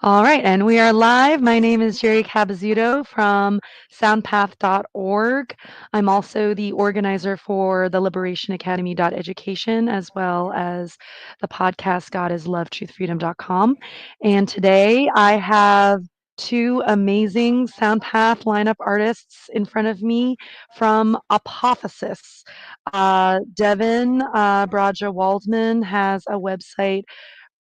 All right, and we are live. My name is Jerry Cabazzuto from soundpath.org. I'm also the organizer for the Liberation Academy.education, as well as the podcast God is Love, truthfreedom.com. And today I have two amazing Soundpath lineup artists in front of me from Apophasis. Devin Brahja Waldman has a website,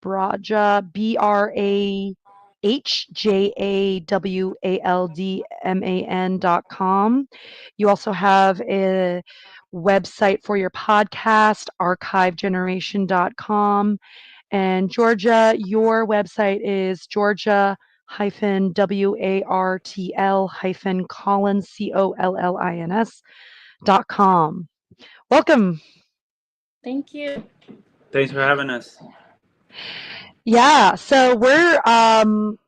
Brahja, BRAHJAWALDMAN.com. You also have a website for your podcast, archivegeneration.com. And Georgia, your website is Georgia WARTL Collins COLLINS.com. Welcome. Thank you. Thanks for having us. Yeah, so we're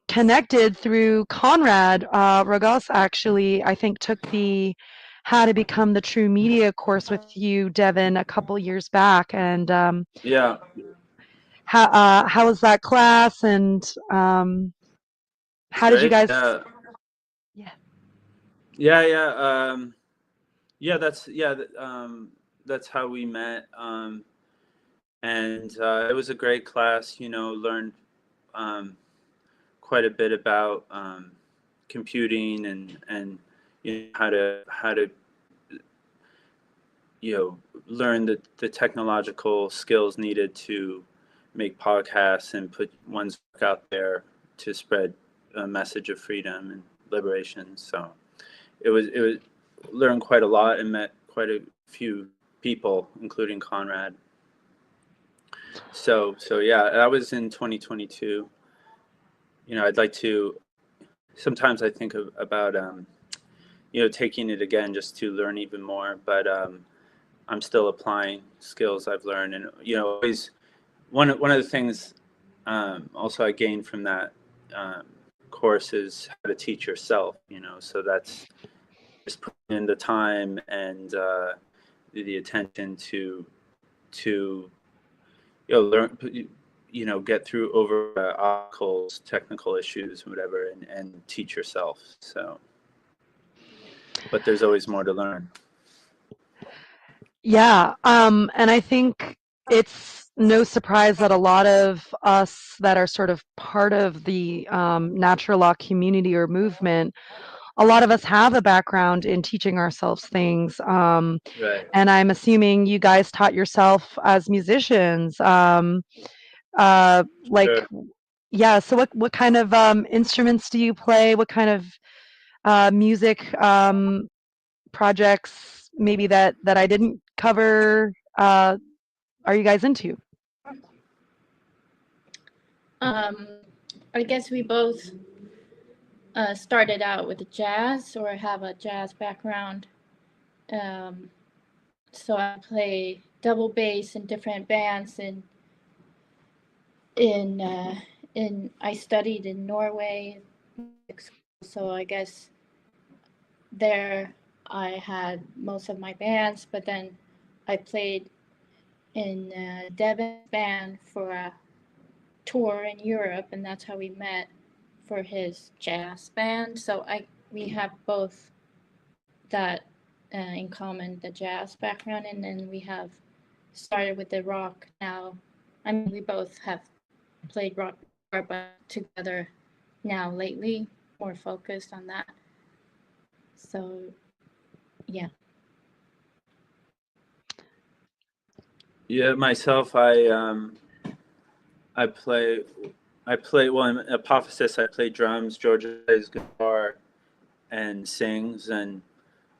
connected through Conrad. Ragos actually, I think, took the How to Become the True Media course with you, Devin, a couple years back. And Yeah. how was that class? And It's how did you great. guys? Yeah. Yeah. Yeah. That's how we met. And it was a great class. Learned quite a bit about computing and how to learn the technological skills needed to make podcasts and put one's work out there to spread a message of freedom and liberation. So it was learned quite a lot and met quite a few people, including Conrad. So yeah, that was in 2022. I'd like to. Sometimes I think about taking it again just to learn even more, but I'm still applying skills I've learned, and always one of the things also I gained from that course is how to teach yourself. So that's just putting in the time and the attention to learn, get through over obstacles, technical issues, whatever, and teach yourself. So, but there's always more to learn. Yeah, and I think it's no surprise that a lot of us that are sort of part of the natural law community or movement, a lot of us have a background in teaching ourselves things. Right. And I'm assuming you guys taught yourself as musicians. Like, Sure. yeah, so what kind of instruments do you play? What kind of music projects maybe that I didn't cover are you guys into? I guess we both started out with jazz or have a jazz background. So I play double bass in different bands, and in I studied in Norway, so I guess there I had most of my bands, but then I played in Devin's band for a tour in Europe, and that's how we met for his jazz band. So we have both that in common, the jazz background, and then we have started with the rock now. I mean, we both have played rock before, but together now lately, more focused on that. So, yeah. Yeah, myself, I play well in Apophasis. I play drums. Georgia plays guitar and sings, and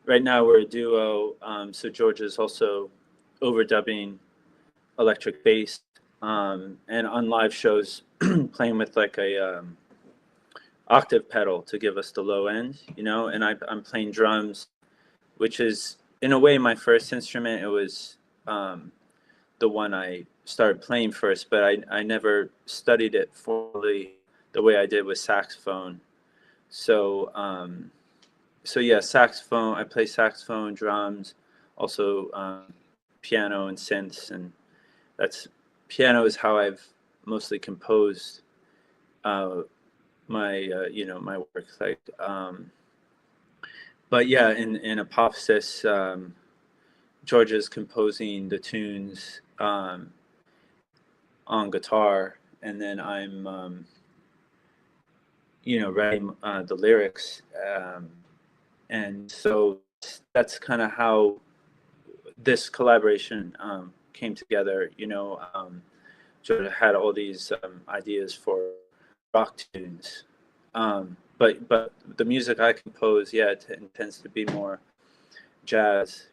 right now we're a duo. So Georgia's also overdubbing electric bass, and on live shows playing with like a octave pedal to give us the low end, and I'm playing drums, which is in a way my first instrument. It was the one I started playing first, but I never studied it formally the way I did with saxophone. So so yeah, saxophone. I play saxophone, drums, also piano and synths, and that's piano is how I've mostly composed my work. Like, but yeah, in Apophasis, Georgia's composing the tunes on guitar, and then I'm writing the lyrics, and so that's kind of how this collaboration came together. Georgia had all these ideas for rock tunes, but the music I compose, yeah, tends to be more jazz.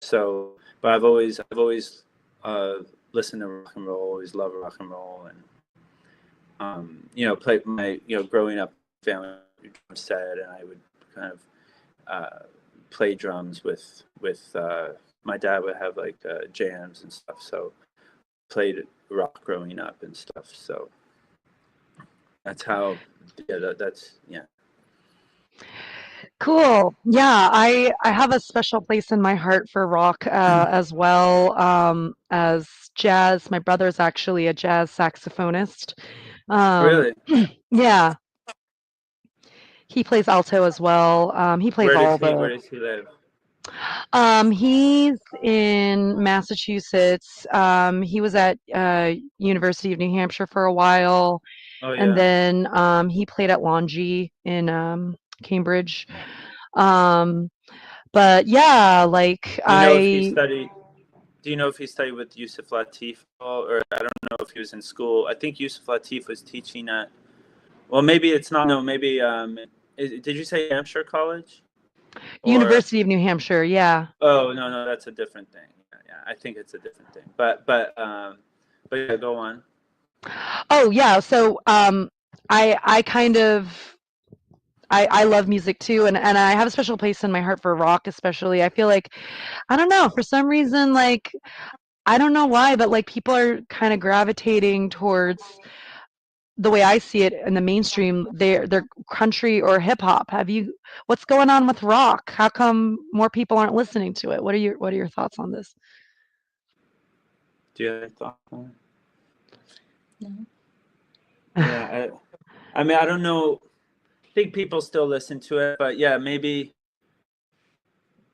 So, but I've always listened to rock and roll, always loved rock and roll, and played my growing up family drum set, and I would kind of play drums with my dad would have like jams and stuff, so played rock growing up and stuff. So that's how, that's. Cool. Yeah, I have a special place in my heart for rock as well as jazz. My brother's actually a jazz saxophonist. Really? Yeah, he plays alto as well. He plays all Where the. does he live? He's in Massachusetts. He was at University of New Hampshire for a while, Oh and yeah. then he played at Longy in Cambridge. Um, But yeah, like Do you know if he I studied? Do you know if he studied with Yusuf Lateef at all, or I don't know if he was in school? I think Yusuf Lateef was teaching at. Well, maybe it's not. No, maybe. Did you say Hampshire College? Or University of New Hampshire, yeah. oh no, that's a different thing. Yeah, I think it's a different thing. But yeah, go on. Oh yeah, so I kind of I love music too, and I have a special place in my heart for rock especially. I feel like I don't know, for some reason, like I don't know why, but like people are kind of gravitating towards the way I see it in the mainstream, they're country or hip hop. What's going on with rock? How come more people aren't listening to it? What are your thoughts on this? Do you have any thoughts on No. it? Yeah, I mean, I don't know. I think people still listen to it, but yeah, maybe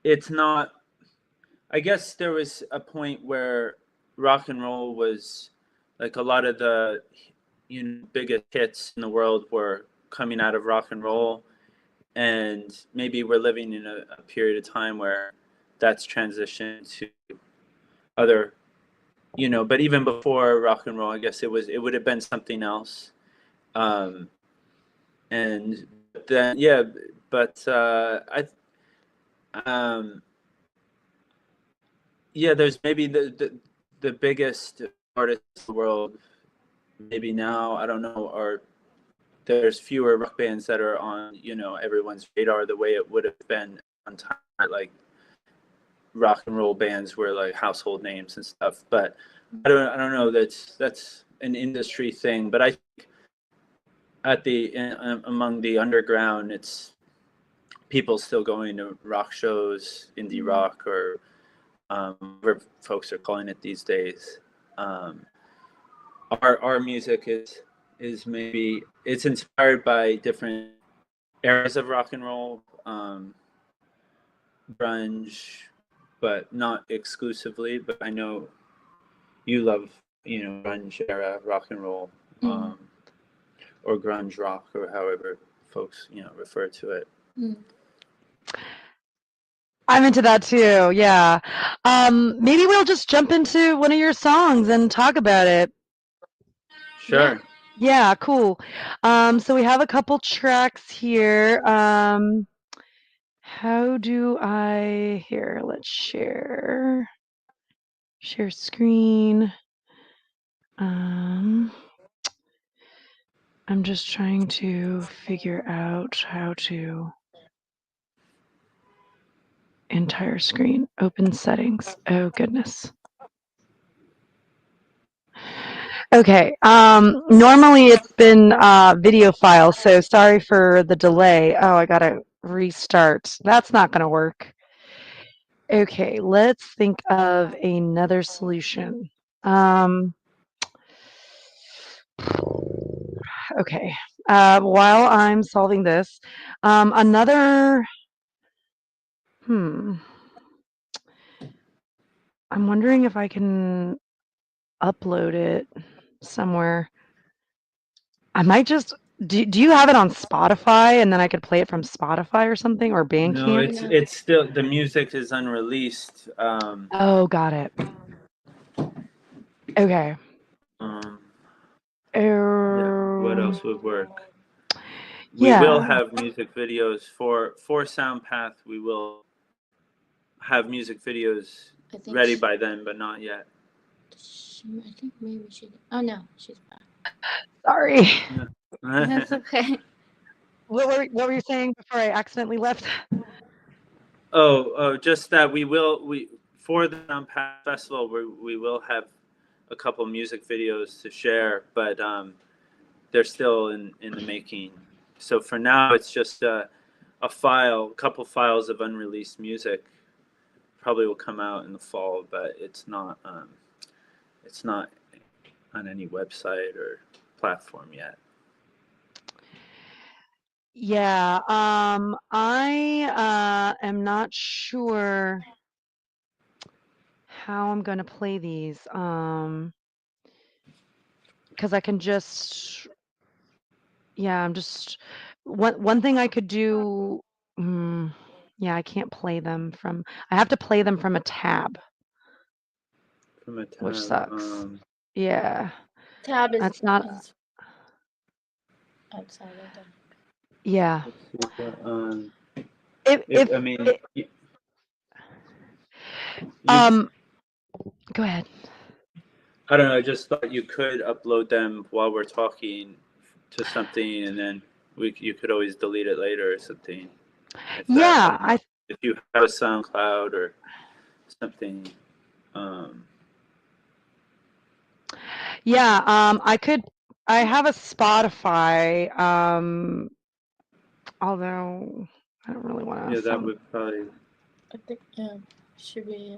it's not. I guess there was a point where rock and roll was like a lot of the biggest hits in the world were coming out of rock and roll, and maybe we're living in a period of time where that's transitioned to other, but even before rock and roll, I guess it would have been something else. And then yeah, but um yeah, there's maybe the biggest artists in the world maybe now, I don't know, or there's fewer rock bands that are on everyone's radar the way it would have been on time. Like rock and roll bands were like household names and stuff, but I don't know, that's an industry thing. But I think among the underground, it's people still going to rock shows, indie rock, or whatever folks are calling it these days. Our music is maybe it's inspired by different eras of rock and roll, grunge, but not exclusively. But I know you love grunge era rock and roll, or grunge rock, or however folks refer to it. I'm into that too. Yeah. Maybe we'll just jump into one of your songs and talk about it. Sure. Yeah, cool. So we have a couple tracks here. How do I here? Let's share screen. I'm just trying to figure out how to entire screen, open settings. Oh goodness. Okay. Normally it's been video files, so sorry for the delay. Oh, I gotta restart. That's not gonna work. Okay, let's think of another solution. Okay, while I'm solving this, another. I'm wondering if I can upload it somewhere. I might just. Do you have it on Spotify, and then I could play it from Spotify or something, or No, Bandcamp? it's still, the music is unreleased. Oh, got it. Okay. Yeah. What else would work? We will Yeah. have music videos for Soundpath. We will have music videos I think ready by then, but not yet. I think maybe she. Oh no, she's back. Sorry. That's okay. What were you saying before I accidentally left? Just that we for the Soundpath Festival, we will have a couple music videos to share, but they're still in the making. So for now, it's just a couple files of unreleased music. Probably will come out in the fall, but it's not on any website or platform yet. Yeah, I am not sure how I'm gonna play these. Because I can just, yeah, I'm just one thing I could do. Yeah, I can't play them from. I have to play them from a tab, From a which tab, sucks. Yeah, Tab that's not. is outside of the. Yeah. let's see what, If I mean, um, go ahead. I don't know. I just thought you could upload them while we're talking to something, and then you could always delete it later or something. I Yeah, don't know if you have a SoundCloud or something. yeah. I could. I have a Spotify. Although I don't really want to. Yeah, that would probably. I think should be.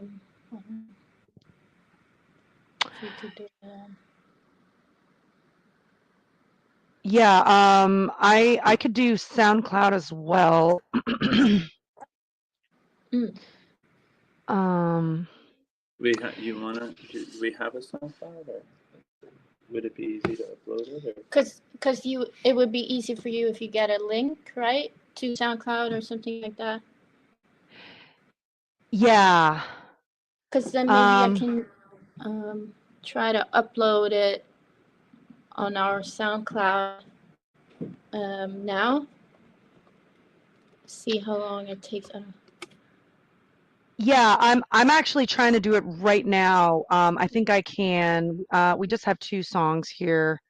She could do that. Yeah. I could do SoundCloud as well. You wanna? Do we have a SoundCloud, or would it be easy to upload it? Because it would be easy for you if you get a link, right, to SoundCloud or something like that. Yeah. Because then maybe I can try to upload it on our SoundCloud now. See how long it takes. Yeah, I'm actually trying to do it right now. I think I can. We just have 2 songs here.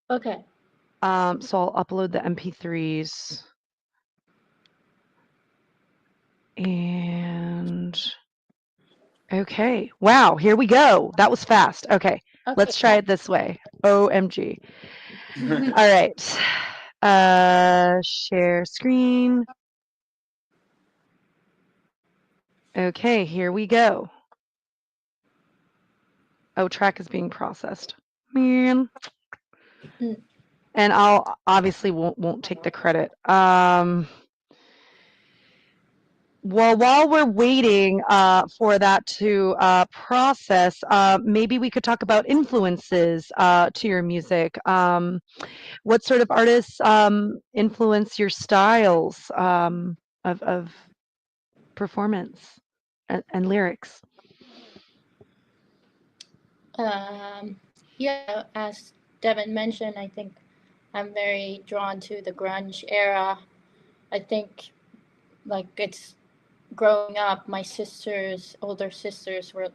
Okay. So I'll upload the MP3s. And okay. Wow, here we go. That was fast. Okay. Let's try it this way. OMG. All right. Share screen. Okay, here we go. Oh, track is being processed. Man. And I'll obviously won't take the credit. Well, while we're waiting for that to process, maybe we could talk about influences to your music. What sort of artists influence your styles of performance and lyrics? Yeah, as Devin mentioned, I think I'm very drawn to the grunge era. I think, like, it's growing up, my older sisters were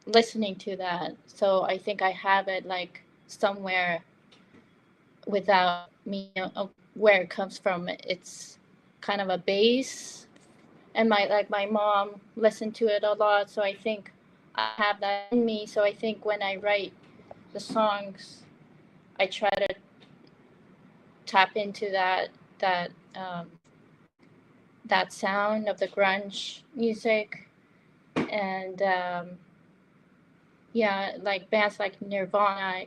listening to that. So I think I have it, like, somewhere without me know where it comes from. It's kind of a base. And my mom listened to it a lot. So I think I have that in me. So I think when I write the songs, I try to tap into that that sound of the grunge music, and yeah, like bands like Nirvana,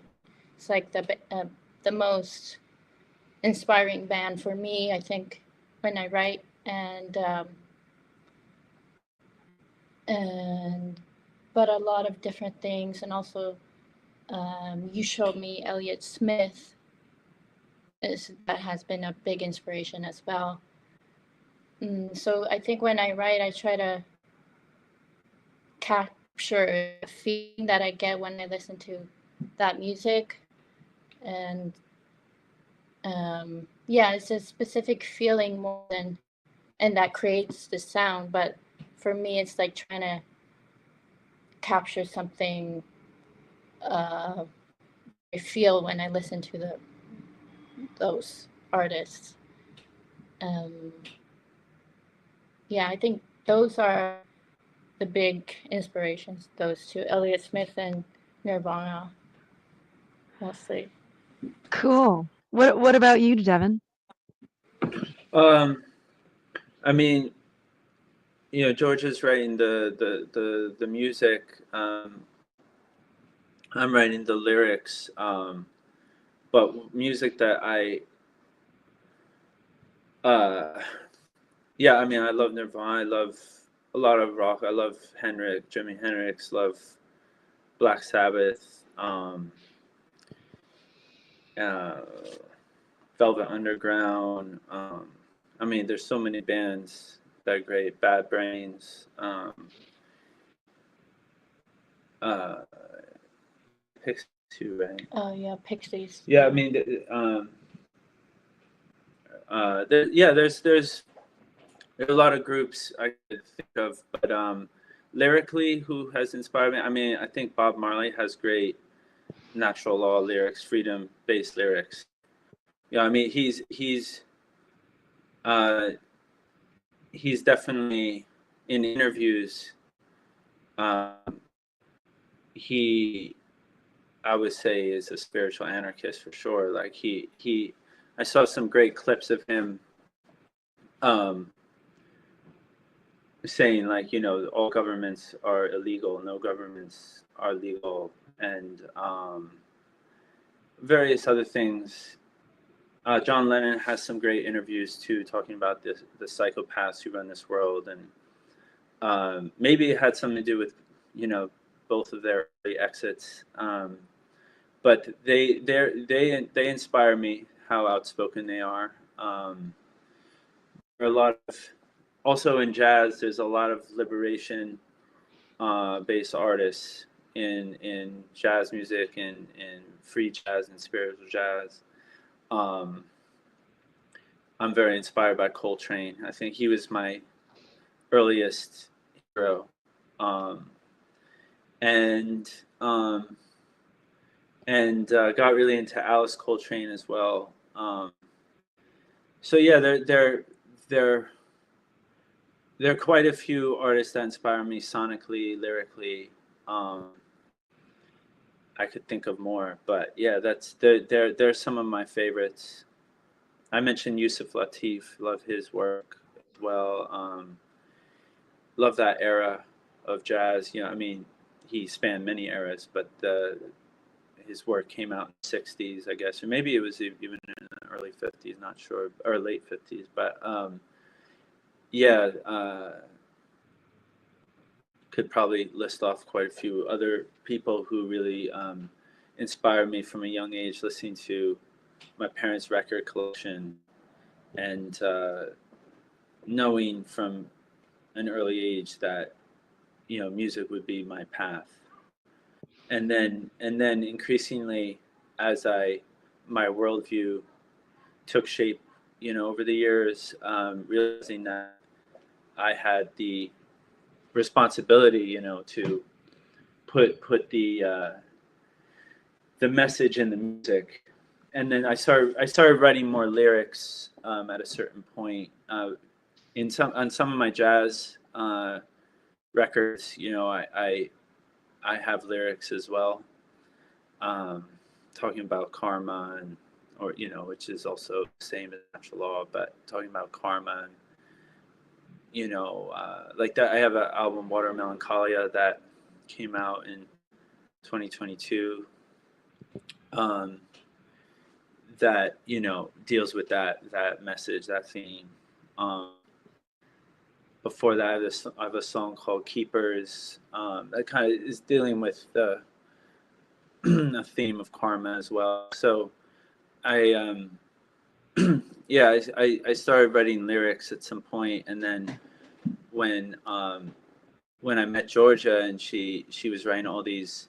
it's like the most inspiring band for me, I think, when I write. And but a lot of different things, and also you showed me Elliott Smith that has been a big inspiration as well. So I think when I write, I try to capture the feeling that I get when I listen to that music. And yeah, it's a specific feeling more than, and that creates the sound. But for me, it's like trying to capture something I feel when I listen to those artists. Um, yeah, I think those are the big inspirations. Those two, Elliott Smith and Nirvana, mostly. Cool. What about you, Devin? I mean, George is writing the music. I'm writing the lyrics. But music that yeah, I mean, I love Nirvana. I love a lot of rock. I love Jimi Hendrix. Love Black Sabbath. Uh, Velvet Underground. I mean, there's so many bands that are great. Bad Brains. Pixies too, right? Oh yeah, Pixies. Yeah, I mean, there's a lot of groups I could think of, but lyrically, who has inspired me? I mean, I think Bob Marley has great natural law lyrics, freedom-based lyrics. Yeah, I mean, he's definitely in interviews. He, I would say, is a spiritual anarchist for sure. Like I saw some great clips of him saying, like, all governments are illegal, no governments are legal, and various other things. John Lennon has some great interviews too, talking about the psychopaths who run this world, and maybe it had something to do with both of their early exits. But they inspire me, how outspoken they are. There are a lot of, also in jazz, there's a lot of liberation based artists in jazz music and free jazz and spiritual jazz. I'm very inspired by Coltrane. I think he was my earliest hero, and got really into Alice Coltrane as well. So yeah, there are quite a few artists that inspire me sonically, lyrically. I could think of more, but yeah, they're some of my favorites. I mentioned Yusuf Lateef, love his work as well. Love that era of jazz. I mean, he spanned many eras, but his work came out in the 60s, I guess, or maybe it was even in the early 50s, not sure, or late 50s. But yeah, could probably list off quite a few other people who really inspired me from a young age, listening to my parents' record collection and knowing from an early age that music would be my path. And then increasingly, as my worldview took shape, over the years, realizing that I had the responsibility, to put the message in the music. And then I started writing more lyrics at a certain point. On some of my jazz records, I have lyrics as well, talking about karma or which is also the same as natural law, but talking about karma and like that. I have an album, Water Melancholia, that came out in 2022. that, deals with that message, that theme. Before that, I have a song called Keepers, that kind of is dealing with the a theme of karma as well. So I yeah, I started writing lyrics at some point, and then when I met Georgia and she was writing all these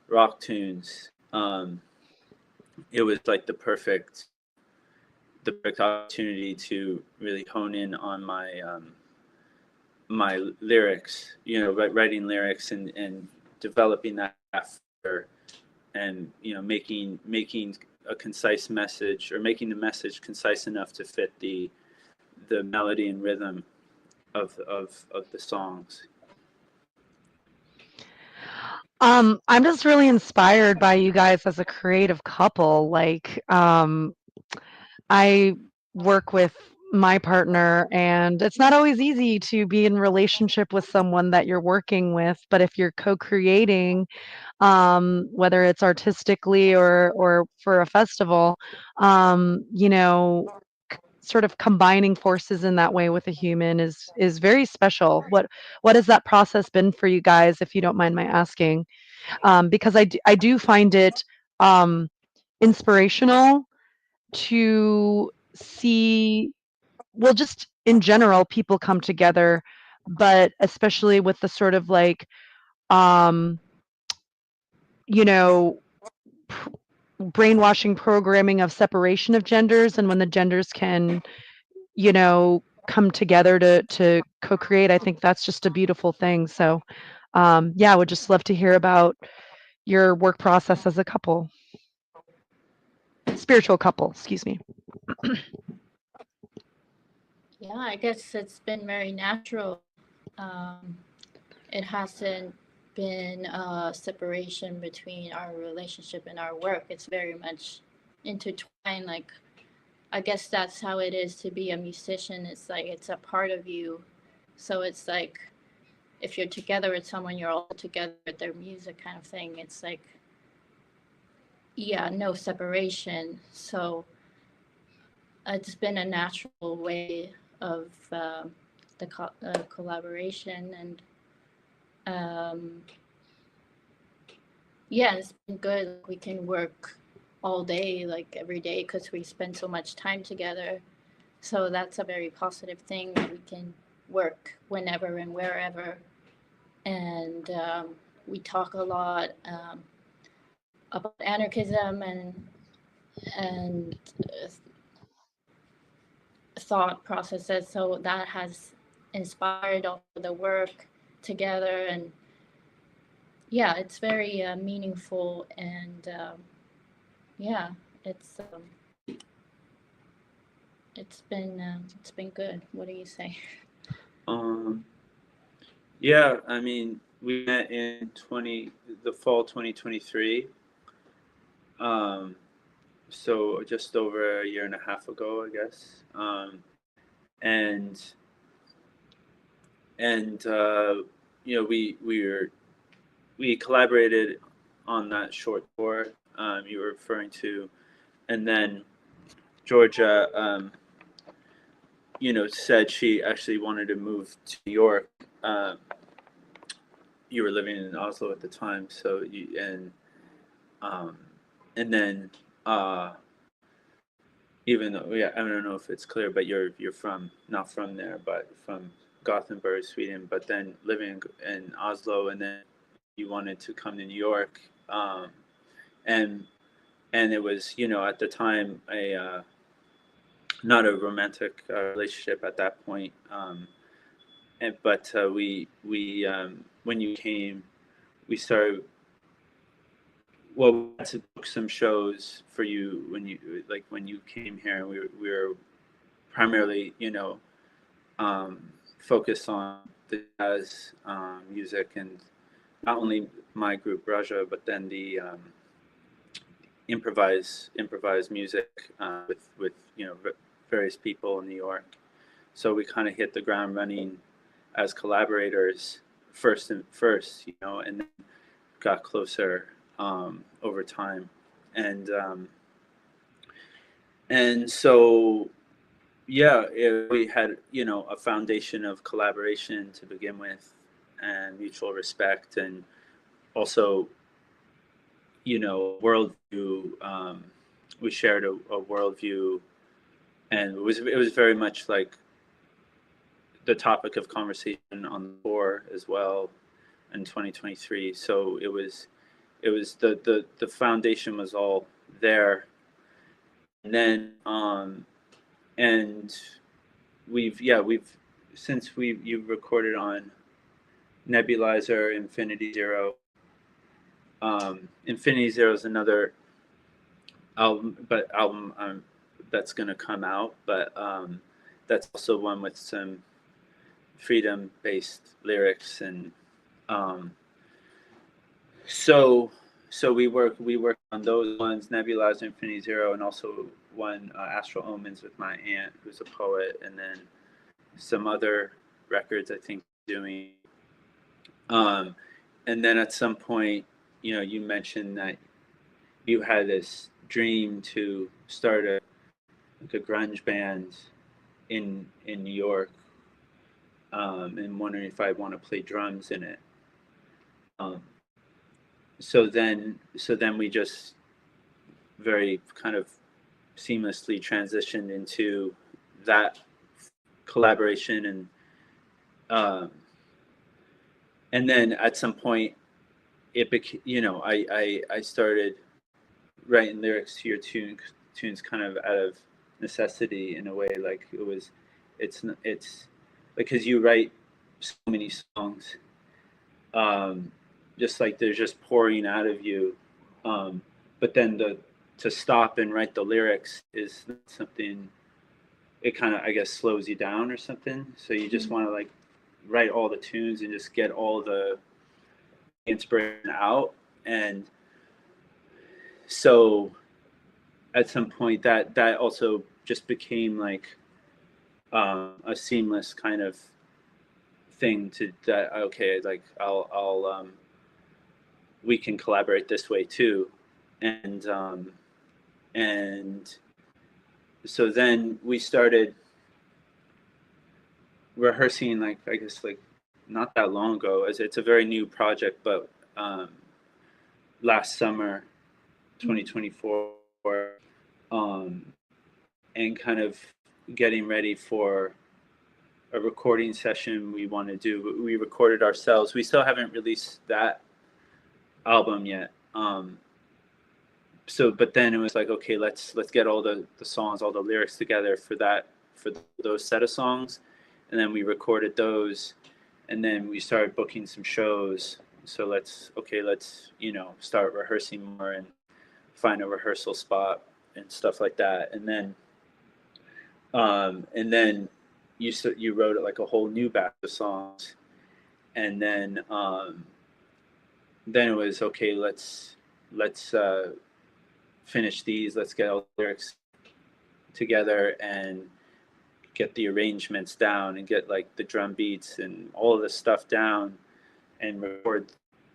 rock tunes, it was like the perfect opportunity to really hone in on my lyrics, writing lyrics and developing that further, and making a concise message, or making the message concise enough to fit the melody and rhythm of the songs. I'm just really inspired by you guys as a creative couple. Like, I work with my partner, and it's not always easy to be in relationship with someone that you're working with, but if you're co-creating, whether it's artistically or for a festival, sort of combining forces in that way with a human is very special. What has that process been for you guys, if you don't mind my asking? Because I do find it inspirational to see, well, just in general, people come together, but especially with the sort of like, um, you know, pr- brainwashing programming of separation of genders, and when the genders can, come together to co-create, I think that's just a beautiful thing. So, yeah, I would just love to hear about your work process as a couple, spiritual couple, excuse me. Yeah, I guess it's been very natural. Um, it hasn't been a separation between our relationship and our work. It's very much intertwined. Like, I guess that's how it is to be a musician. It's like it's a part of you. So it's like if you're together with someone, you're all together with their music, kind of thing. It's like, yeah, no separation. So it's been a natural way of collaboration, and um, yeah, it's been good. We can work all day, like every day, because we spend so much time together. So that's a very positive thing. We can work whenever and wherever, and we talk a lot about anarchism and thought processes. So that has inspired all the work together, and yeah, it's very meaningful, and yeah, it's um, it's been good. What do you say? Um, yeah, I mean, we met in the fall 2023. So just over a year and a half ago, I guess. And and we collaborated on that short tour you were referring to, and then Georgia, said she actually wanted to move to New York. You were living in Oslo at the time, so um, and then even though, yeah, I don't know if it's clear, but you're from, not from there, but from Gothenburg, Sweden, but then living in Oslo, and then you wanted to come to New York, and it was, at the time, a not a romantic relationship at that point, but we when you came, we started. Well, we had to book some shows for you when you came here, and we were primarily, focused on the jazz music, and not only my group Brahja, but then the improvised music with various people in New York. So we kind of hit the ground running as collaborators first, and then got closer over time, and And so, yeah, we had, a foundation of collaboration to begin with, and mutual respect, and also, worldview. We shared a worldview, and it was very much like the topic of conversation on the tour as well in 2023. So it was the foundation was all there, and then and we've since you've recorded on Nebulizer, Infinity Zero. Infinity Zero is another album that's gonna come out, but that's also one with some freedom-based lyrics, and um, so we work on those ones, Nebulizer, Infinity Zero, and also one, Astral Omens, with my aunt, who's a poet, and then some other records I think doing. And then at some point, you mentioned that you had this dream to start a grunge band in New York, and wondering if I want to play drums in it. Um, so then we just very kind of seamlessly transitioned into that collaboration, and then at some point it became, I started writing lyrics to your tunes kind of out of necessity, in a way. Like it's because you write so many songs, just like they're just pouring out of you, but then to stop and write the lyrics is something, it kind of, I guess, slows you down or something. So you just want to like write all the tunes and just get all the inspiration out. And so at some point that also just became like a seamless kind of thing to that. Okay, like I'll we can collaborate this way too. And so then we started rehearsing, like, I guess, like not that long ago, as it's a very new project, but last summer 2024, and kind of getting ready for a recording session we want to do. We recorded ourselves. We still haven't released that album yet. But then it was like, okay, let's get all the songs, all the lyrics together for those set of songs, and then we recorded those, and then we started booking some shows. So let's start rehearsing more and find a rehearsal spot and stuff like that. And then you wrote it like a whole new batch of songs, and then it was okay. Let's finish these. Let's get all the lyrics together and get the arrangements down and get like the drum beats and all of the stuff down and record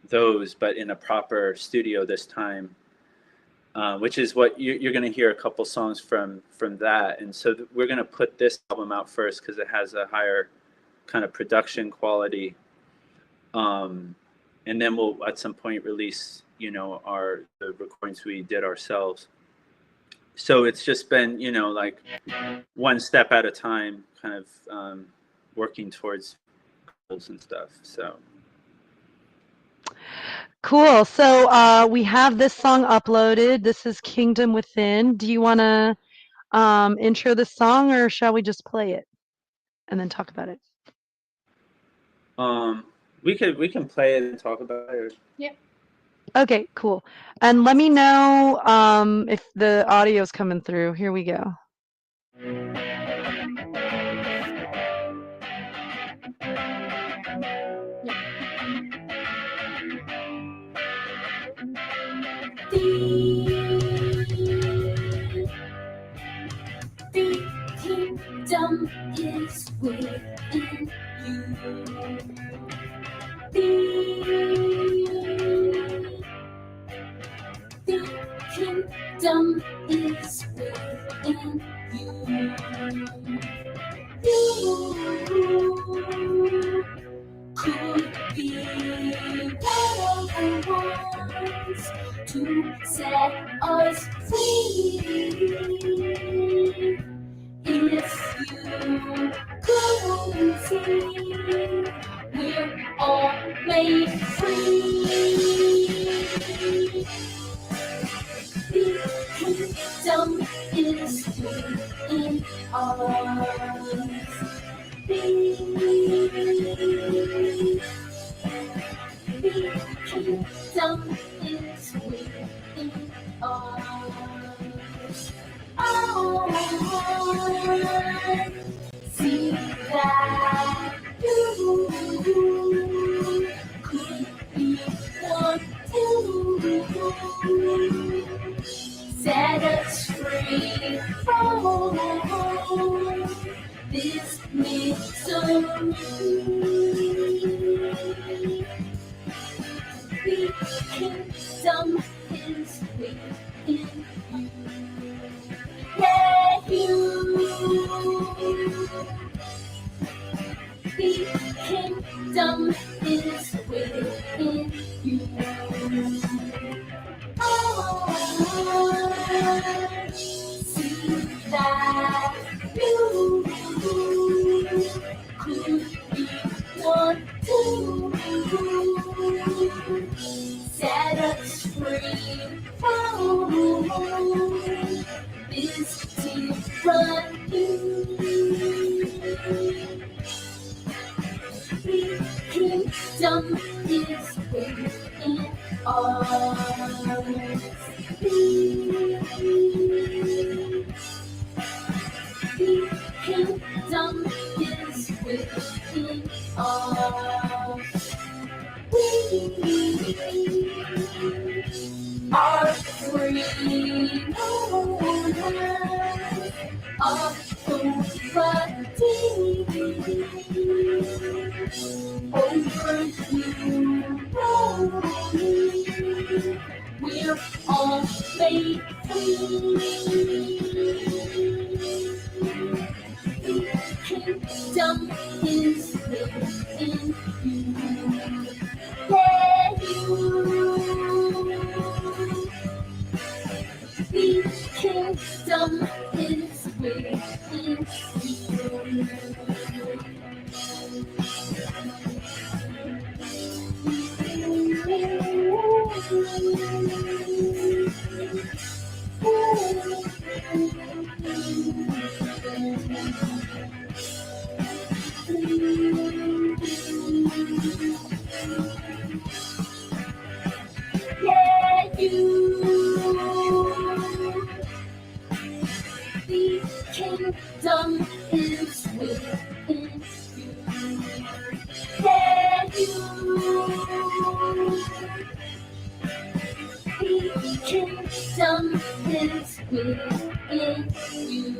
those, but in a proper studio this time, which is what you're going to hear a couple songs from that. And so we're going to put this album out first because it has a higher kind of production quality, and then we'll at some point release the recordings we did ourselves. So it's just been like one step at a time, kind of working towards goals and stuff. So Cool. So we have this song uploaded. This is Kingdom Within. Do you want to intro the song, or shall we just play it and then talk about it? we can play it and talk about it. Yep. Okay, cool. And let me know if the audio's coming through. Here we go. The kingdom is within you. The kingdom is within in you. You could be one of the ones to set us free. If you couldn't see, we're all made free. The kingdom is within us. The kingdom is within us. Oh, see that you could be one too. Set us free from this misery. The kingdom is within you. Yeah, you. The kingdom is within you. Oh, see that you could be one too. Set us free from this tyranny. The kingdom is within us. The kingdom is within us. We are free. Over you, we're all made free. The kingdom is within you. Yeah, you. The kingdom is within you. Yeah, you. The kingdom is within you. Yeah, you. The kingdom is within you.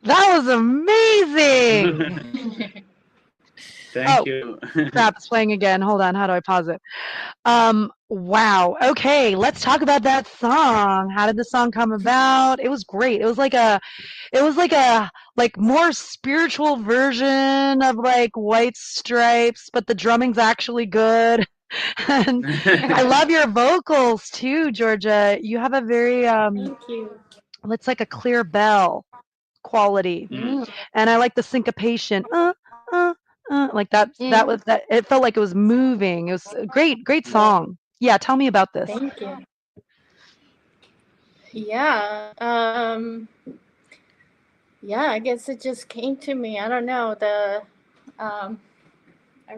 That was amazing. Thank you. Crap, it's playing again. Hold on. How do I pause it? Wow. Okay, let's talk about that song. How did the song come about? It was great. It was like a more spiritual version of like White Stripes, but the drumming's actually good. And I love your vocals too, Georgia. You have a very Thank you. it's like a clear bell quality. Mm. And I like the syncopation. Like that Mm. was that it felt like it was moving. It was a great song. Yeah, tell me about this. Thank you. Yeah. Yeah, I guess it just came to me. I don't know. I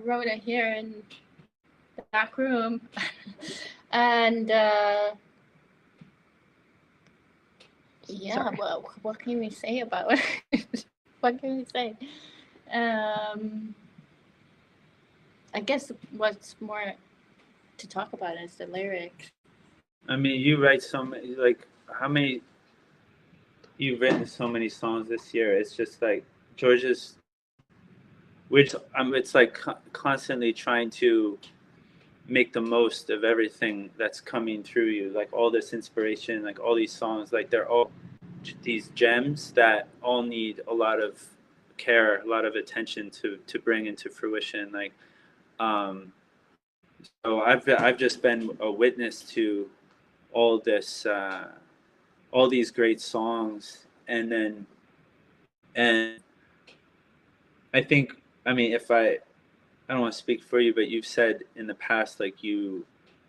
wrote it here in the back room. And yeah, Sorry. well, what can we say about it? What can we say? I guess what's more to talk about is the lyrics. I mean, you write so many, like, how many, you've written so many songs this year. It's just like, Georgia's, which it's like constantly trying to make the most of everything that's coming through you, like all this inspiration, like all these songs, like they're all these gems that all need a lot of care, a lot of attention to bring into fruition. Like, so I've just been a witness to all this, all these great songs, and I think, I mean, if I don't want to speak for you, but you've said in the past, like, you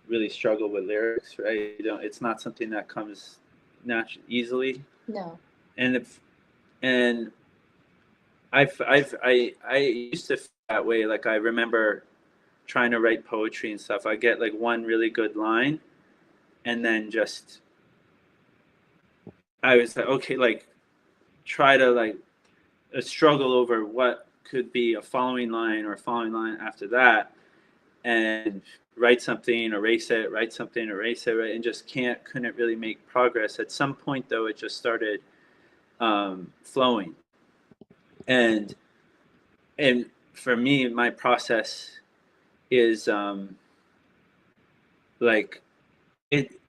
really struggle with lyrics, right? You don't, it's not something that comes easily. No. And and I used to feel that way. Like, I remember trying to write poetry and stuff. I get like one really good line, and then just, I was like, okay, like, try to like struggle over what could be a following line or a following line after that, and write something, erase it, write something, erase it, right? And just couldn't really make progress. At some point, though, it just started flowing. And for me, my process is like it.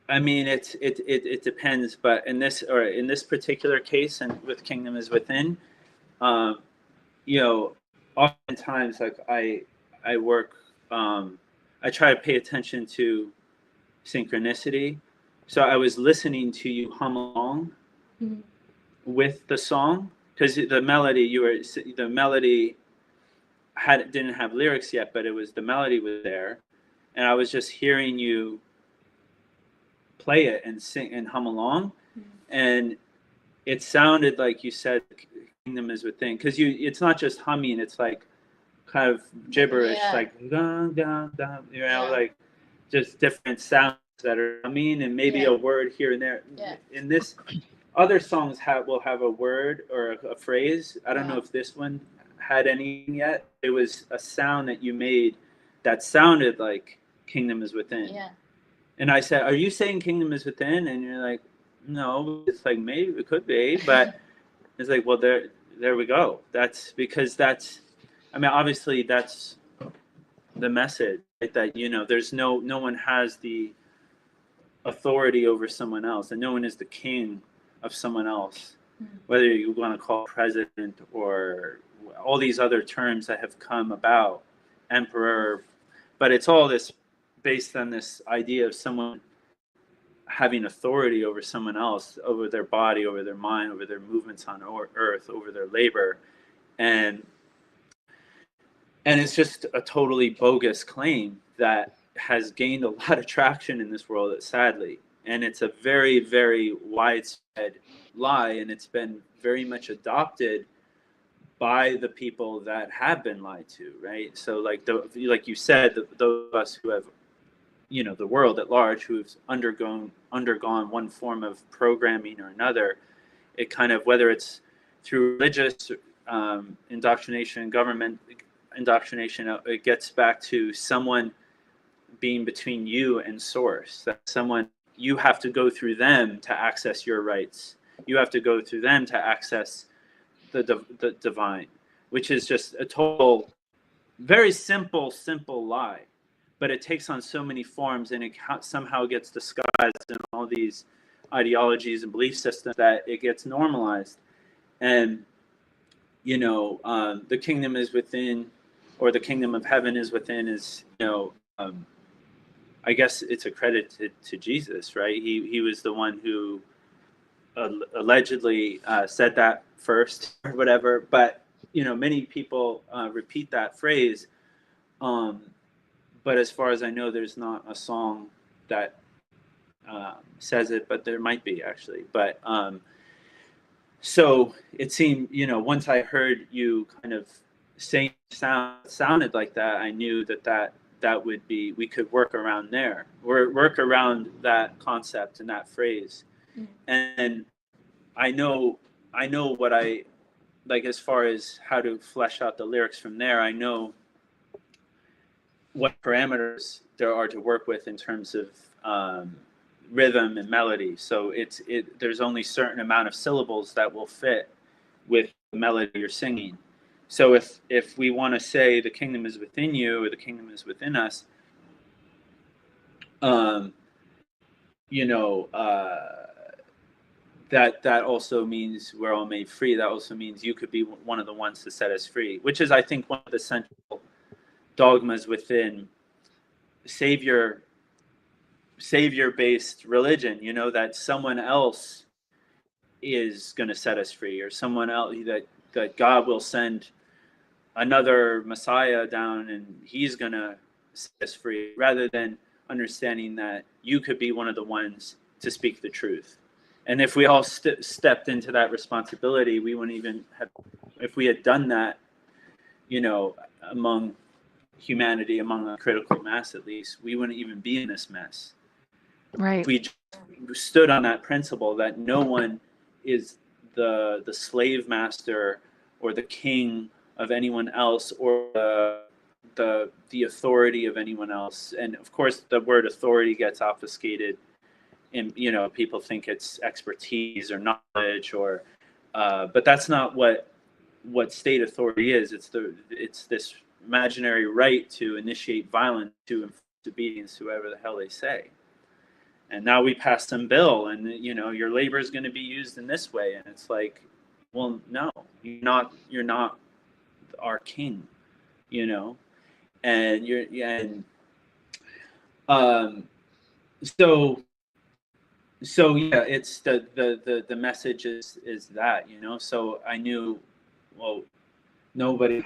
I mean, it depends, but in this particular case, and with Kingdom is Within, you know, oftentimes, like, I work, I try to pay attention to synchronicity. So I was listening to you hum along with the song, because the melody didn't have lyrics yet, but the melody was there, and I was just hearing you play it and sing and hum along, and it sounded like you said Kingdom is Within, because it's not just humming, it's like kind of gibberish, like dun, dun, dun, you know, like just different sounds that are humming, and maybe a word here and there. In this, other songs will have a word or a phrase. I don't know if this one had anything yet. It was a sound that you made that sounded like Kingdom is Within. Yeah. And I said, "Are you saying Kingdom is Within?" And you're like, "No." It's like, maybe it could be, but it's like, well, there we go. That's because I mean, obviously that's the message, right? That, you know, there's no one has the authority over someone else, and no one is the king of someone else, whether you want to call president or all these other terms that have come about, emperor, but it's all this based on this idea of someone having authority over someone else, over their body, over their mind, over their movements on earth, over their labor. And it's just a totally bogus claim that has gained a lot of traction in this world, sadly. And it's a very, very widespread lie, and it's been very much adopted by the people that have been lied to, right? So like you said, those of us who have, you know, the world at large, who've undergone one form of programming or another, it kind of, whether it's through religious indoctrination, government indoctrination, it gets back to someone being between you and source. That someone, you have to go through them to access your rights. You have to go through them to access the divine, which is just a total, very simple lie. But it takes on so many forms, and it somehow gets disguised in all these ideologies and belief systems that it gets normalized. And, you know, the kingdom is within, or the kingdom of heaven is within, is, you know, I guess it's a credit to Jesus, right? He was the one who allegedly said that first, or whatever. But, you know, many people repeat that phrase. But as far as I know, there's not a song that says it, but there might be, actually. But so it seemed, you know, once I heard you kind of saying sounded like that, I knew that would be, we could work around there, or work around that concept and that phrase. And I know what I like as far as how to flesh out the lyrics from there. I know what parameters there are to work with in terms of rhythm and melody. So there's only a certain amount of syllables that will fit with the melody you're singing. So if we want to say the kingdom is within you, or the kingdom is within us, um, you know, that also means we're all made free. That also means you could be one of the ones to set us free, which is, I think, one of the central dogmas within savior-based religion. You know, that someone else is going to set us free, or someone else, that God will send another Messiah down and he's going to set us free, rather than understanding that you could be one of the ones to speak the truth. And if we all stepped into that responsibility, we wouldn't even have, if we had done that, you know, among humanity, among a critical mass at least, we wouldn't even be in this mess. Right. If we just stood on that principle that no one is the slave master or the king of anyone else, or the authority of anyone else. And of course, the word authority gets obfuscated, and you know, people think it's expertise or knowledge, or but that's not what state authority is. It's this imaginary right to initiate violence, to enforce obedience to whoever the hell they say. And now we passed some bill, and you know, your labor is going to be used in this way, and it's like, well, no, you're not our king, you know. And so yeah, it's the message is that, you know. So I knew, well, no one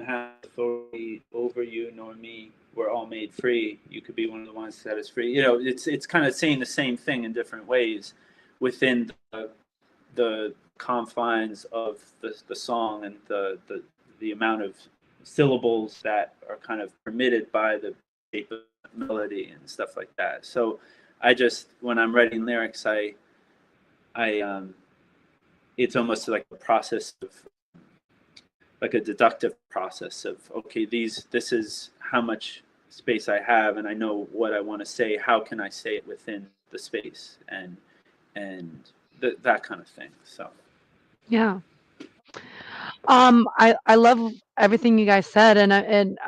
has authority over you nor me. We're all made free. You could be one of the ones that is free. You know, it's kind of saying the same thing in different ways within the confines of the song, and the amount of syllables that are kind of permitted by the shape of melody and stuff like that. So I just, when I'm writing lyrics, I it's almost like a process of, like a deductive process of, okay, this is how much space I have, and I know what I want to say. How can I say it within the space, and that kind of thing. So Yeah. I love everything you guys said, and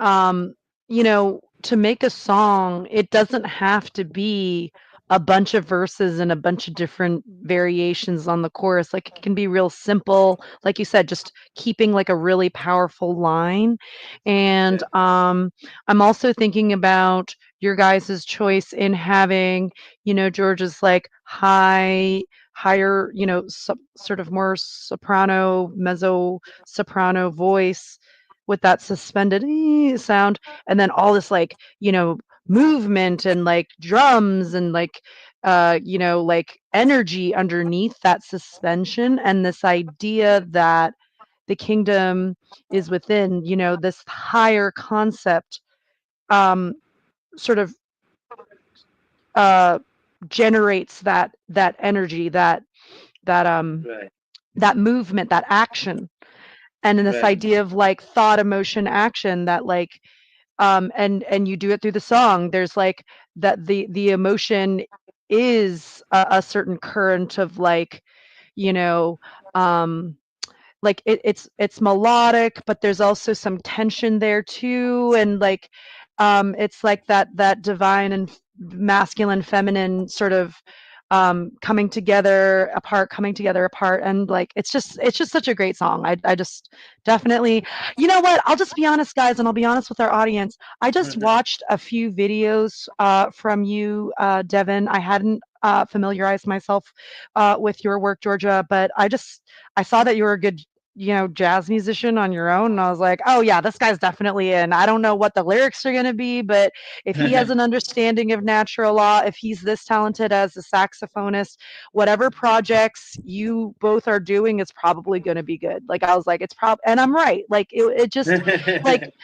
you know, to make a song, it doesn't have to be a bunch of verses and a bunch of different variations on the chorus. Like, it can be real simple, like you said, just keeping like a really powerful line. And I'm also thinking about your guys' choice in having, you know, George's like higher, you know, sort of more soprano, mezzo soprano voice with that suspended sound, and then all this, like, you know, movement and like drums and like you know, like energy underneath that suspension, and this idea that the kingdom is within, you know, this higher concept, um sort of uh generates that energy, that right, that movement, that action. And then this right, idea of like thought, emotion, action, that like and you do it through the song. There's like that the emotion is a certain current of like, you know, um like it's melodic, but there's also some tension there too, and like it's like that divine and masculine, feminine sort of coming together apart, and like it's just such a great song. I just definitely, you know what, I'll just be honest, guys, and I'll be honest with our audience. I just watched a few videos from you, Devin. I hadn't familiarized myself with your work, Georgia, but I saw that you were a good, you know, jazz musician on your own, and I was like, oh yeah, this guy's definitely in. I don't know what the lyrics are going to be, but if he has an understanding of natural law, if he's this talented as a saxophonist, whatever projects you both are doing is probably going to be good. Like, I was like, it's and I'm right. Like, it just, like,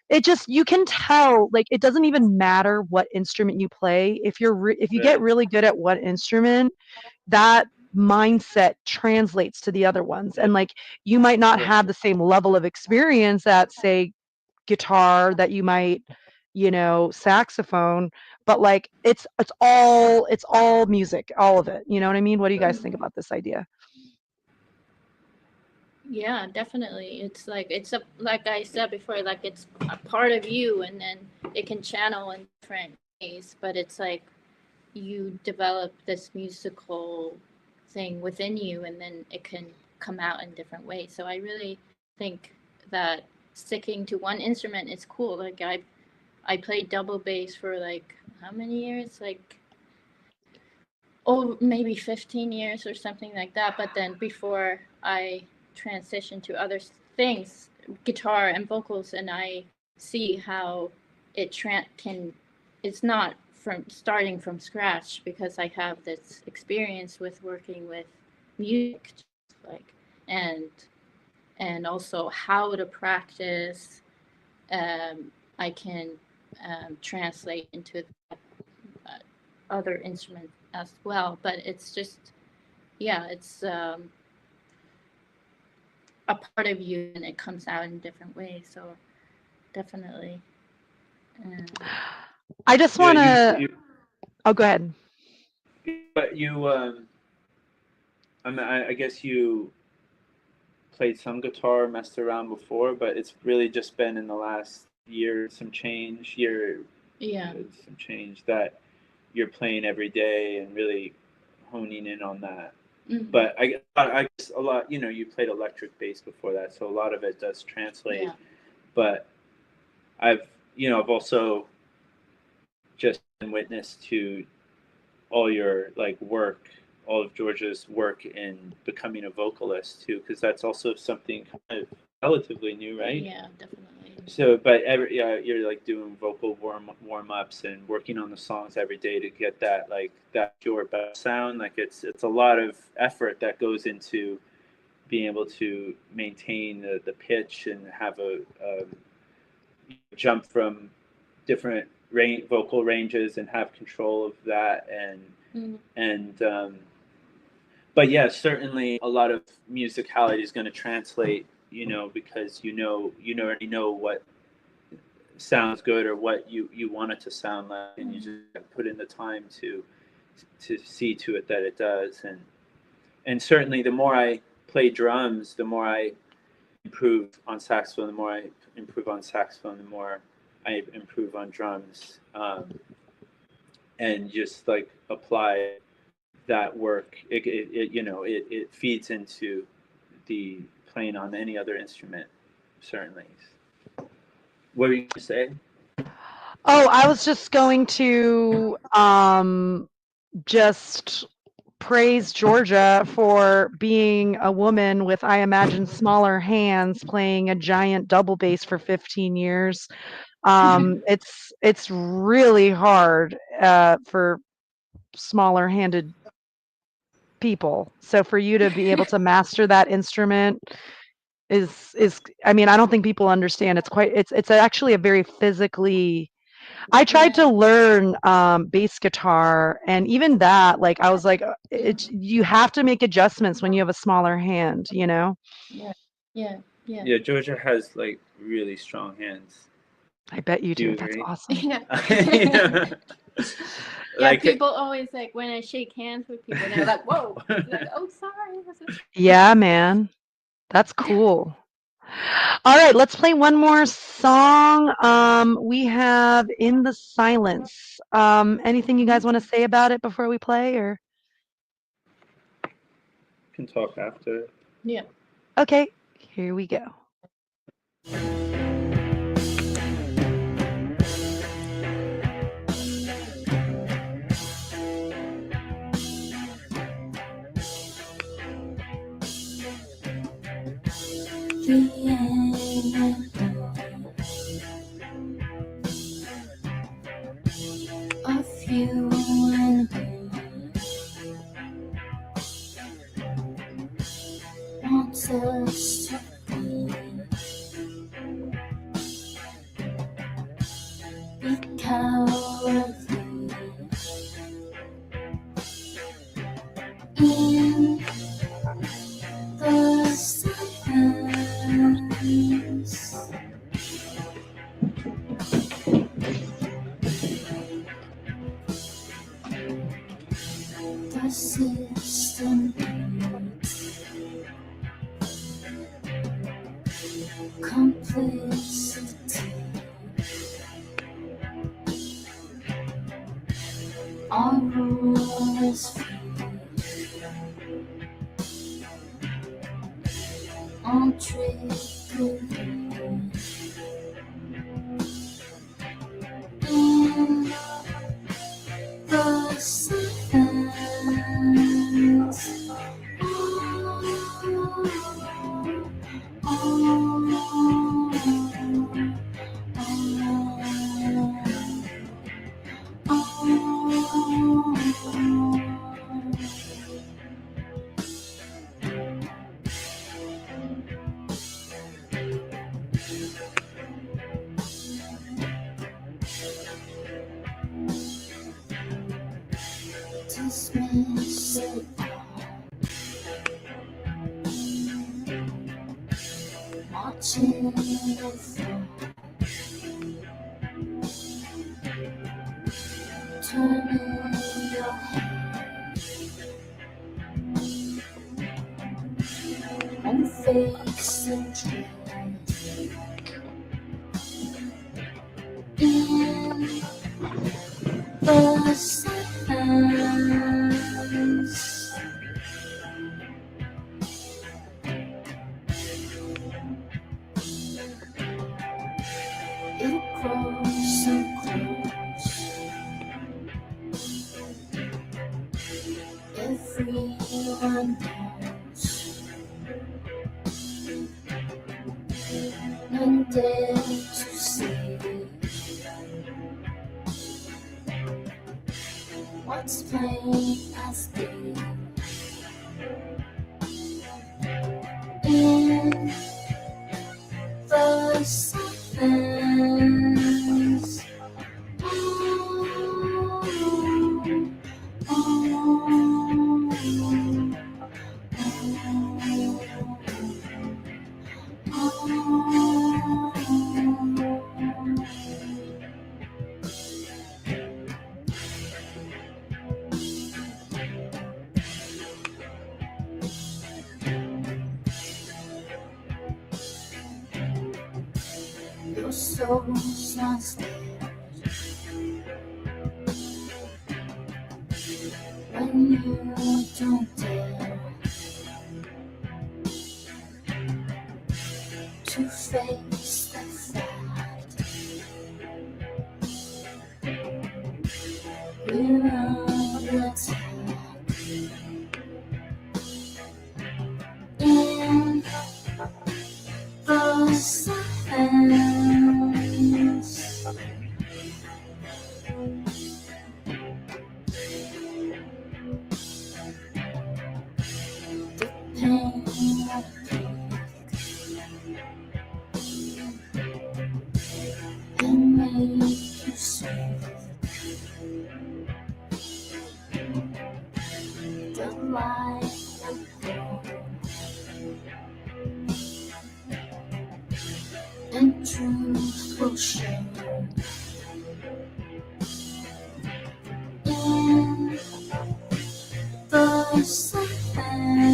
it just, you can tell, like, it doesn't even matter what instrument you play. If if you get right, really good at one instrument, that mindset translates to the other ones. And like, you might not right, have the same level of experience at, say, guitar that you might, you know, saxophone, but like it's all music, all of it. You know what I mean? What do you guys think about this idea? Yeah, definitely. It's like, it's a, like I said before, like it's a part of you, and then it can channel in different ways, but it's like you develop this musical thing within you, and then it can come out in different ways. So I really think that sticking to one instrument is cool. Like I played double bass for like how many years? Like maybe 15 years or something like that. But then before I transitioned to other things, guitar and vocals, and I see how it it's not from starting from scratch, because I have this experience with working with music, like and also how to practice. I can translate into other instruments as well, but it's just, yeah, it's a part of you, and it comes out in different ways. So definitely. I just want to. Oh, go ahead. But you, I guess you played some guitar, messed around before, but it's really just been in the last year, some change that you're playing every day and really honing in on that. Mm-hmm. But I guess a lot, you played electric bass before that, so a lot of it does translate. Yeah. But I've also just been witness to all your work, all of Georgia's work in becoming a vocalist too, because that's also something kind of relatively new, right? Yeah, definitely. So, but you're doing vocal warm ups and working on the songs every day to get that your best sound. It's a lot of effort that goes into being able to maintain the pitch and have a jump from different vocal ranges and have control of that but yeah, certainly a lot of musicality is going to translate, because you already know what sounds good or what you want it to sound like, and you just put in the time to see to it that it does. And certainly the more I play drums, the more I improve on saxophone, the more I improve on saxophone, the more I improve on drums, and just apply that work. It feeds into the playing on any other instrument, certainly. What were you going to say? Oh, I was just going to just praise Georgia for being a woman with, I imagine, smaller hands playing a giant double bass for 15 years. It's really hard for smaller handed people. So for you to be able to master that instrument is I mean, I don't think people understand. It's actually a very physically. I tried to learn bass guitar, and even that, I was like, you have to make adjustments when you have a smaller hand, Yeah. Yeah, Georgia has really strong hands. I bet you do. That's agree? awesome. Yeah. Yeah, people always when I shake hands with people, they're like, "Whoa!" Oh, sorry. Yeah, man, that's cool. All right, let's play one more song. We have "In the Silence." Anything you guys want to say about it before we play, or? Can talk after. Yeah. Okay, here we go. Of you and wants us to be cowardly in the silence. The system complicity Our rule is free. On trickery. In the silence. Dismiss it all. Watching it fall. Turning your head and facing dread. In the silence. It grows so close. Everyone knows. None dare to say what's plain as day. In the silence. Your soul's not spared when you don't dare to face the fact we're under attack. In the silence. The pain of and make you sweet. The light of gold and truth will show. In the silence.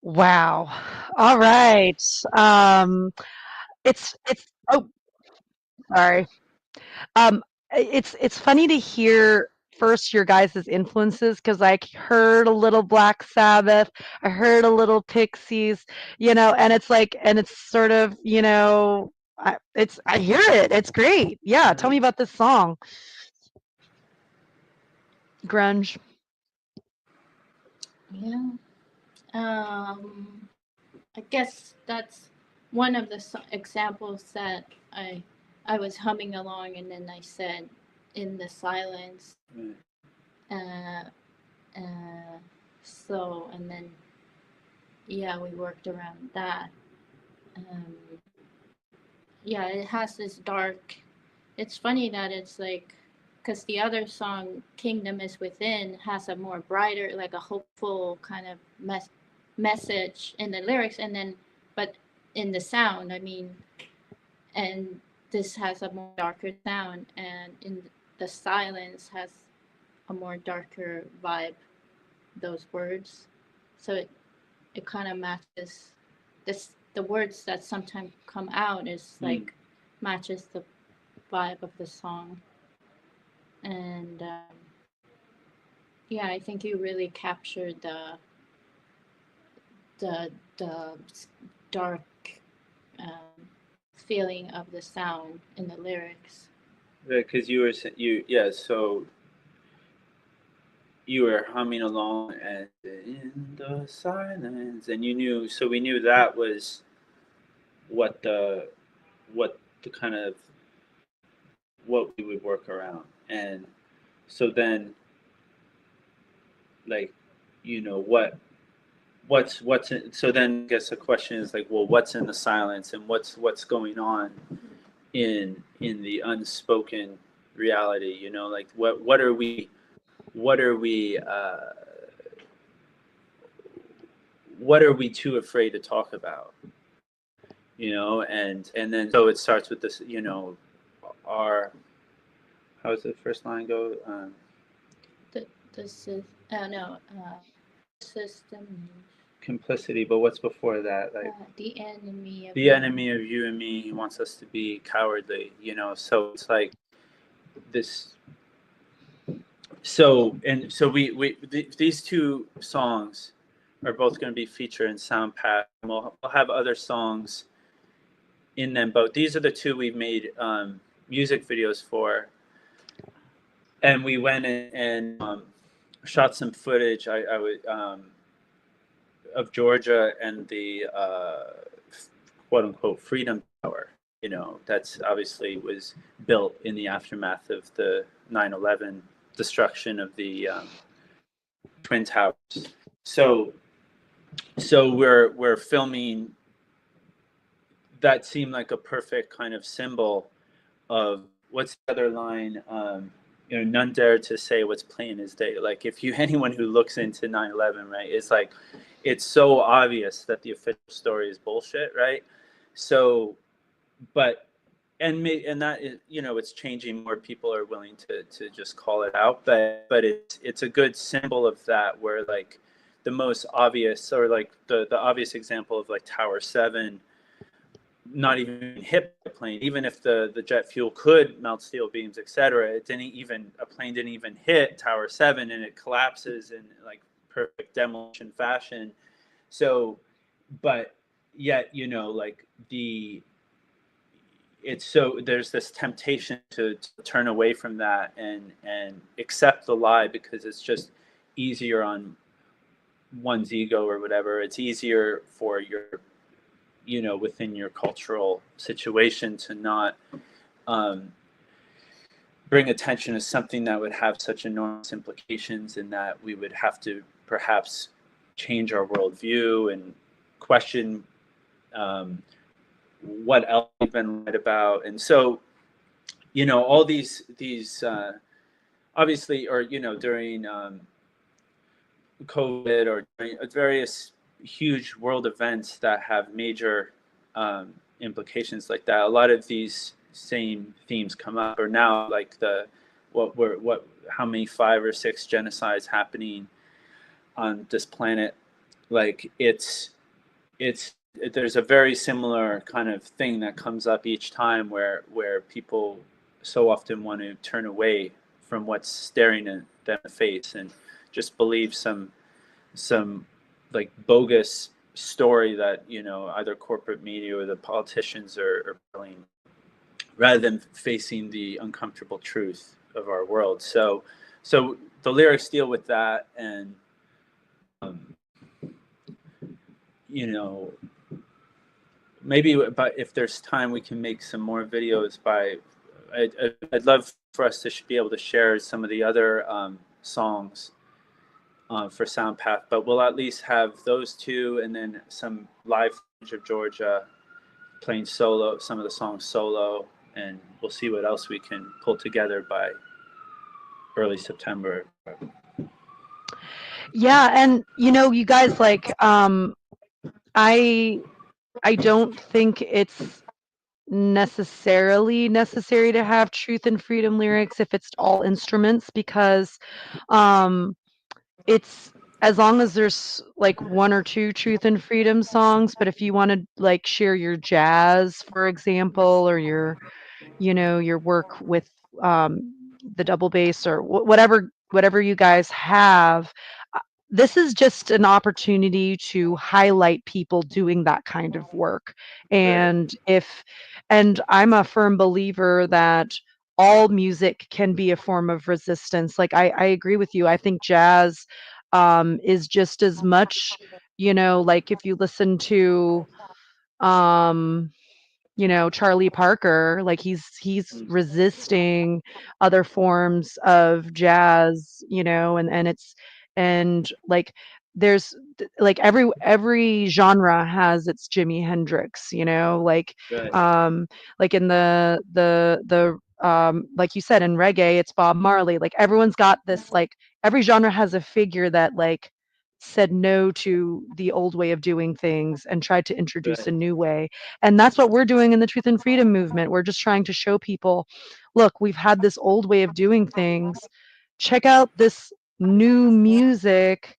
Wow. All right. Um, it's oh, sorry. It's funny to hear first your guys' influences because I heard a little Black Sabbath, I heard a little Pixies, and it's like, and it's sort of, I hear it. It's great. Yeah. Tell me about this song, Grunge. Yeah. I guess that's one of the examples that I was humming along and then I said in the silence. Uh, so and then yeah, we worked around that. Yeah, it has this dark. It's funny that it's like, because the other song, Kingdom is Within, has a more brighter, like a hopeful kind of message in the lyrics, and then, but in the sound, I mean, and this has a more darker sound, and in the silence has a more darker vibe, those words. So it kind of matches this, the words that sometimes come out is like matches the vibe of the song. And yeah, I think you really captured the dark feeling of the sound in the lyrics. Because so you were humming along and in the silence, and you knew, so we knew that was what the kind of what we would work around. And so then, like, what's in, so then I guess the question is like, well, what's in the silence, and what's going on in the unspoken reality, like what are we what are we too afraid to talk about, and then so it starts with this, our, how does the first line go? This is system, Complicity, but what's before that? Like the enemy of the enemy of you and me, he wants us to be cowardly, so it's like this. So these two songs are both going to be featured in Soundpath. We'll have other songs in them, but these are the two we've made music videos for. And we went and shot some footage. I would of Georgia and the quote unquote Freedom Tower. That's obviously was built in the aftermath of the 9/11 destruction of the Twin Towers. So we're filming. That seemed like a perfect kind of symbol of what's the other line. None dare to say what's plain as day. Like if you anyone who looks into 9/11, right, it's like it's so obvious that the official story is bullshit, right? So, but and that is, it's changing. More people are willing to just call it out, but it's a good symbol of that, where like the most obvious, or like the obvious example of like Tower 7 not even hit the plane, even if the jet fuel could melt steel beams, etc. A plane didn't even hit Tower 7, and it collapses in like perfect demolition fashion. So, but yet, like it's so there's this temptation to turn away from that and accept the lie, because it's just easier on one's ego or whatever. It's easier for your within your cultural situation to not bring attention to something that would have such enormous implications, and that we would have to perhaps change our worldview and question what else we've been lied about. And so, all these obviously, or during COVID, or during various huge world events that have major implications like that, a lot of these same themes come up. Or now, like how many 5 or 6 genocides happening on this planet, like there's a very similar kind of thing that comes up each time, where people so often want to turn away from what's staring at them in the face and just believe some like bogus story that either corporate media or the politicians are telling, rather than facing the uncomfortable truth of our world. So the lyrics deal with that, and maybe, but if there's time, we can make some more videos. I'd love for us to be able to share some of the other songs for Soundpath, but we'll at least have those two, and then some live footage of Georgia playing solo, some of the songs solo, and we'll see what else we can pull together by early September. Yeah, and you guys, like, I don't think it's necessarily necessary to have truth and freedom lyrics if it's all instruments, because um it's, as long as there's like one or two truth and freedom songs. But if you want to like share your jazz, for example, or your work with um, the double bass, or whatever you guys have. This is just an opportunity to highlight people doing that kind of work. Right. And I'm a firm believer that all music can be a form of resistance. Like, I agree with you. I think jazz is just as much, like if you listen to um Charlie Parker, like he's Mm. resisting other forms of jazz, and it's, and like there's like every genre has its Jimi Hendrix, Right. um like in the like you said, in reggae it's Bob Marley. Like everyone's got this, like every genre has a figure that like said no to the old way of doing things and tried to introduce a Right. new way. And that's what we're doing in the Truth and Freedom movement. We're just trying to show people, look, we've had this old way of doing things. Check out this new music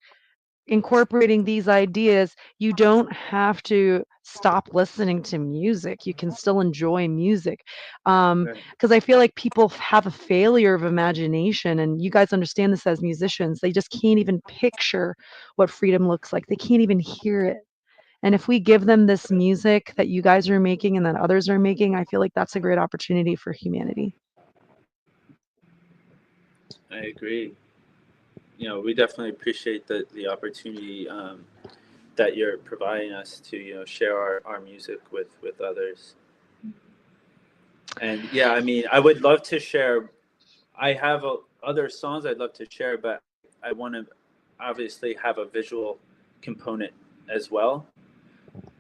incorporating these ideas. You don't have to stop listening to music. You can still enjoy music. Right. Because I feel like people have a failure of imagination, and you guys understand this as musicians. They just can't even picture what freedom looks like. They can't even hear it. And if we give them this music that you guys are making and that others are making, I feel like that's a great opportunity for humanity. I agree. We definitely appreciate the opportunity that you're providing us to, share our music with others. And yeah, I mean, I would love to share. I have other songs I'd love to share, but I want to obviously have a visual component as well,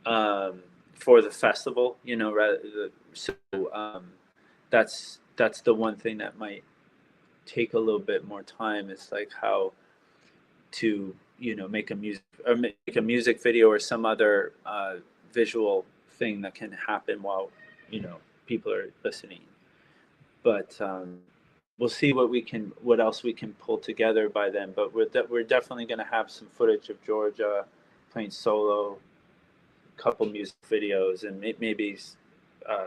um, for the festival. So that's the one thing that might take a little bit more time. It's like how to make a music video or some other visual thing that can happen while people are listening. But we'll see what else we can pull together by then. But we're definitely going to have some footage of Georgia playing solo, a couple music videos, and uh,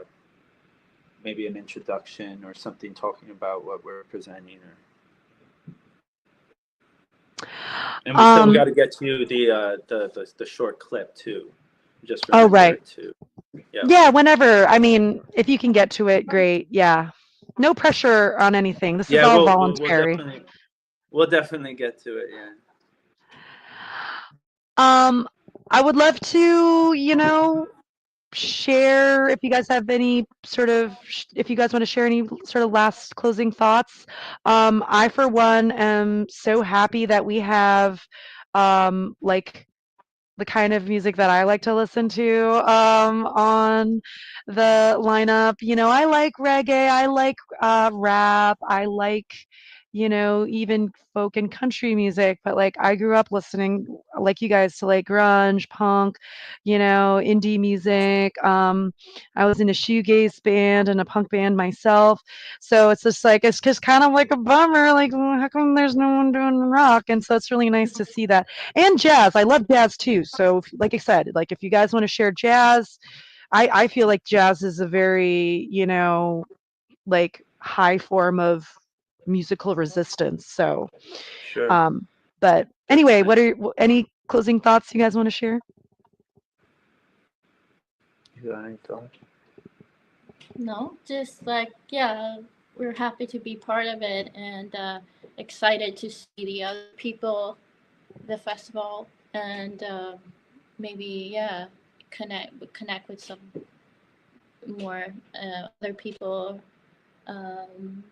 maybe an introduction or something talking about what we're presenting. And we still got Um, to get to the short clip too. Just oh, remember right. to, yeah. Yeah, whenever. I mean, if you can get to it, great. Yeah. No pressure on anything. This is Yeah, all we'll voluntary. definitely get to it. Yeah. Um, I would love to, share if you guys have any sort of, if you guys want to share any sort of last closing thoughts. I, for one, am so happy that we have like the kind of music that I like to listen to on the lineup. I like reggae, I like rap, I like, even folk and country music. But like, I grew up listening, like you guys, to like grunge, punk, indie music. I was in a shoegaze band and a punk band myself. So it's just like, it's just kind of like a bummer. Like, well, how come there's no one doing rock? And so it's really nice to see that. And jazz. I love jazz too. So, like I said, like if you guys want to share jazz, I feel like jazz is a very, like high form of musical resistance. So, Sure. um, but anyway, Definitely. what are any closing thoughts you guys want to share? You got any thoughts? No, just like, yeah, we're happy to be part of it, and excited to see the other people, the festival, and maybe, yeah, connect with some more other people, um,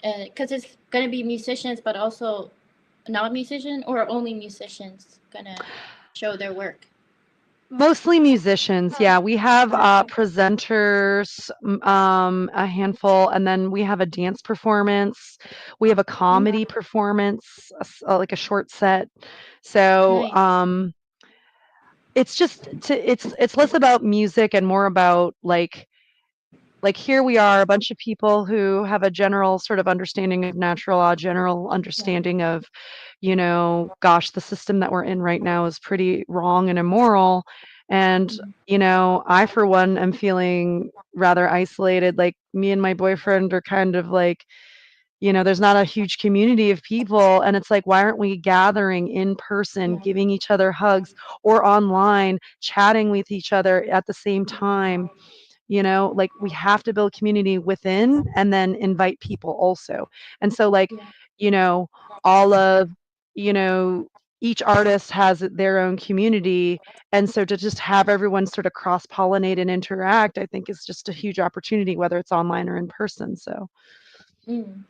and because it's going to be musicians, but also not musician or only musicians gonna show their work? Mostly musicians, yeah. We have presenters, a handful, and then we have a dance performance. We have a comedy performance, like a short set. So Nice. it's just it's less about music and more about like here we are, a bunch of people who have a general sort of understanding of natural law, general Yeah. understanding of, gosh, the system that we're in right now is pretty wrong and immoral. And, Mhm. I, for one, am feeling rather isolated. Like me and my boyfriend are kind of like, there's not a huge community of people. And it's like, why aren't we gathering in person, Yeah. giving each other hugs or online, chatting with each other at the same time? Like we have to build community within and then invite people also. And so like, Yeah. you know, all of, you know, each artist has their own community. And so to just have everyone sort of cross pollinate and interact, I think is just a huge opportunity, whether it's online or in person. So Mm.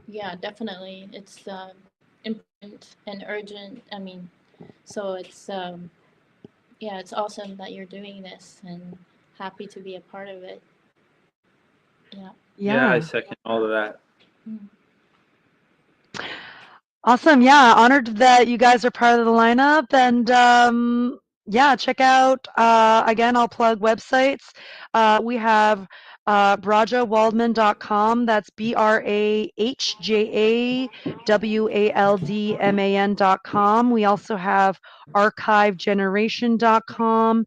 Yeah, definitely. It's important and urgent. I mean, so it's yeah, it's awesome that you're doing this and happy to be a part of it. Yeah. Yeah, I yeah. second all of that. Mm. Awesome. Yeah. Honored that you guys are part of the lineup. And yeah, check out, again, I'll plug websites. We have brahjawaldman.com. That's BRAHJAWALDMAN.com. We also have archivegeneration.com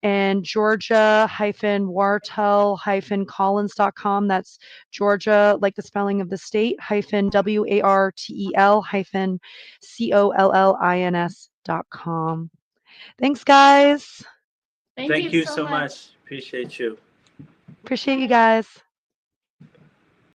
and Georgia-Wartel-Collins.com. That's Georgia, like the spelling of the state, hyphen WARTEL hyphen COLLINS.com. Thanks, guys. Thank Thank you you so so much. much. Appreciate you. Appreciate you guys.